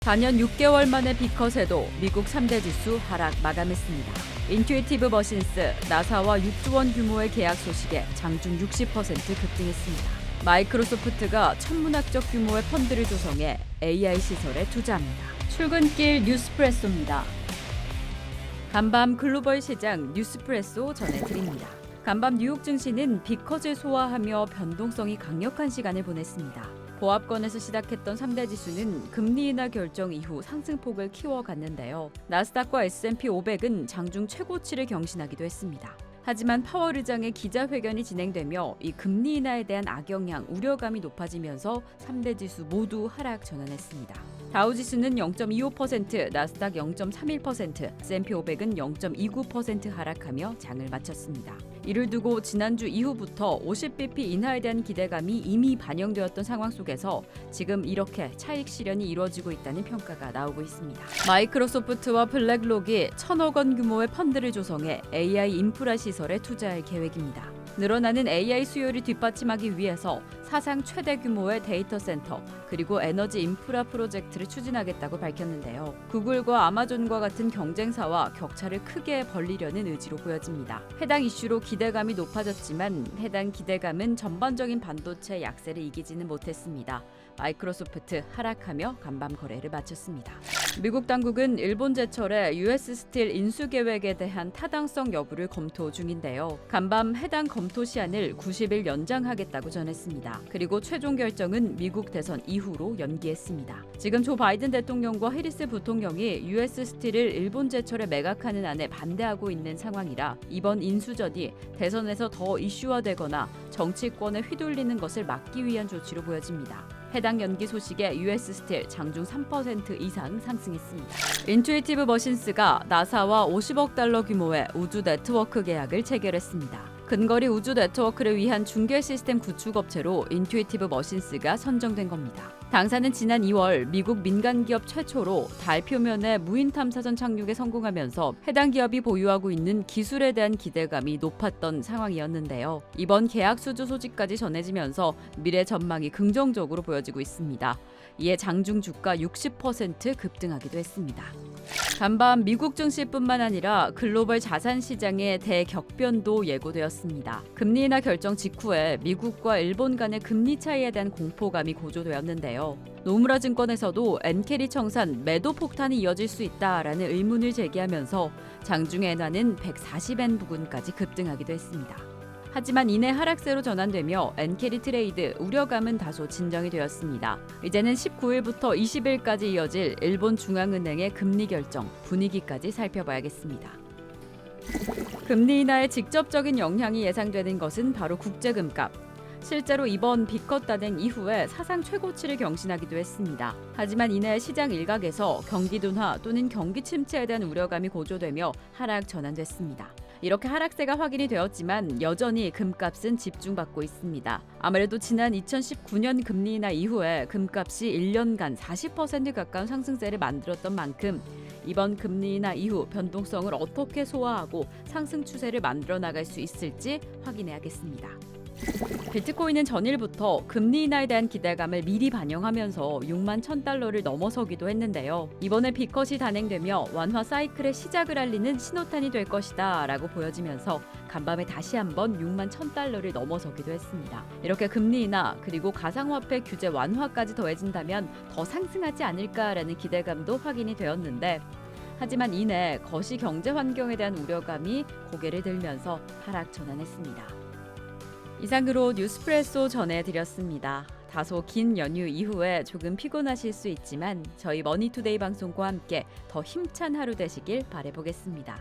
4년 6개월 만에 비컷에도 미국 3대 지수 하락 마감했습니다. 인투이티브 머신스, 나사와 6조 원 규모의 계약 소식에 장중 60% 급등했습니다. 마이크로소프트가 천문학적 규모의 펀드를 조성해 AI 시설에 투자합니다. 출근길 뉴스프레소입니다. 간밤 글로벌 시장 뉴스프레소 전해드립니다. 간밤 뉴욕 증시는 비컷을 소화하며 변동성이 강력한 시간을 보냈습니다. 보합권에서 시작했던 3대 지수는 금리 인하 결정 이후 상승폭을 키워갔는데요. 나스닥과 S&P 500은 장중 최고치를 경신하기도 했습니다. 하지만 파월 의장의 기자회견이 진행되며 이 금리 인하에 대한 악영향, 우려감이 높아지면서 3대 지수 모두 하락 전환했습니다. 다우지수는 0.25%, 나스닥 0.31%, S&P 500은 0.29% 하락하며 장을 마쳤습니다. 이를 두고 지난주 이후부터 50bp 인하에 대한 기대감이 이미 반영되었던 상황 속에서 지금 이렇게 차익 실현이 이루어지고 있다는 평가가 나오고 있습니다. 마이크로소프트와 블랙록이 1,000억 원 규모의 펀드를 조성해 AI 인프라 시설에 투자할 계획입니다. 늘어나는 AI 수요를 뒷받침하기 위해서 사상 최대 규모의 데이터 센터 그리고 에너지 인프라 프로젝트를 추진하겠다고 밝혔는데요. 구글과 아마존과 같은 경쟁사와 격차를 크게 벌리려는 의지로 보여집니다. 해당 이슈로 기대감이 높아졌지만 해당 기대감은 전반적인 반도체 약세를 이기지는 못했습니다. 마이크로소프트 하락하며 간밤 거래를 마쳤습니다. 미국 당국은 일본 제철의 US 스틸 인수 계획에 대한 타당성 여부를 검토 중인데요. 간밤 해당 검토 시한을 90일 연장하겠다고 전했습니다. 그리고 최종 결정은 미국 대선 이후로 연기했습니다. 지금 조 바이든 대통령과 해리스 부통령이 US 스틸을 일본 제철에 매각하는 안에 반대하고 있는 상황이라 이번 인수전이 대선에서 더 이슈화되거나 정치권에 휘둘리는 것을 막기 위한 조치로 보여집니다. 해당 연기 소식에 US 스틸 장중 3% 이상 상승했습니다. 인투이티브 머신스가 나사와 50억 달러 규모의 우주 네트워크 계약을 체결했습니다. 근거리 우주 네트워크를 위한 중계 시스템 구축업체로 인투이티브 머신스가 선정된 겁니다. 당사는 지난 2월 미국 민간 기업 최초로 달 표면에 무인 탐사선 착륙에 성공하면서 해당 기업이 보유하고 있는 기술에 대한 기대감이 높았던 상황이었는데요. 이번 계약 수주 소식까지 전해지면서 미래 전망이 긍정적으로 보여지고 있습니다. 이에 장중 주가 60% 급등하기도 했습니다. 간밤 미국 증시뿐만 아니라 글로벌 자산 시장의 대격변도 예고되었습니다. 금리 인하 결정 직후에 미국과 일본 간의 금리 차이에 대한 공포감이 고조되었는데요. 노무라 증권에서도 엔캐리 청산 매도 폭탄이 이어질 수 있다라는 의문을 제기하면서 장중 엔화는 140엔 부근까지 급등하기도 했습니다. 하지만 이내 하락세로 전환되며 엔캐리 트레이드 우려감은 다소 진정이 되었습니다. 이제는 19일부터 20일까지 이어질 일본 중앙은행의 금리 결정 분위기까지 살펴봐야겠습니다. 금리 인하의 직접적인 영향이 예상되는 것은 바로 국제금값. 실제로 이번 비컷 단행 이후에 사상 최고치를 경신하기도 했습니다. 하지만 이내 시장 일각에서 경기 둔화 또는 경기 침체에 대한 우려감이 고조되며 하락 전환됐습니다. 이렇게 하락세가 확인이 되었지만 여전히 금값은 집중받고 있습니다. 아무래도 지난 2019년 금리 인하 이후에 금값이 1년간 40% 가까운 상승세를 만들었던 만큼 이번 금리 인하 이후 변동성을 어떻게 소화하고 상승 추세를 만들어 나갈 수 있을지 확인해야겠습니다. 비트코인은 전일부터 금리 인하에 대한 기대감을 미리 반영하면서 6만 1,000달러를 넘어서기도 했는데요. 이번에 비컷이 단행되며 완화 사이클의 시작을 알리는 신호탄이 될 것이다 라고 보여지면서 간밤에 다시 한번 6만 1,000달러를 넘어서기도 했습니다. 이렇게 금리 인하 그리고 가상화폐 규제 완화까지 더해진다면 더 상승하지 않을까라는 기대감도 확인이 되었는데 하지만 이내 거시 경제 환경에 대한 우려감이 고개를 들면서 하락 전환했습니다. 이상으로 뉴스프레소 전해드렸습니다. 다소 긴 연휴 이후에 조금 피곤하실 수 있지만 저희 머니투데이 방송과 함께 더 힘찬 하루 되시길 바라보겠습니다.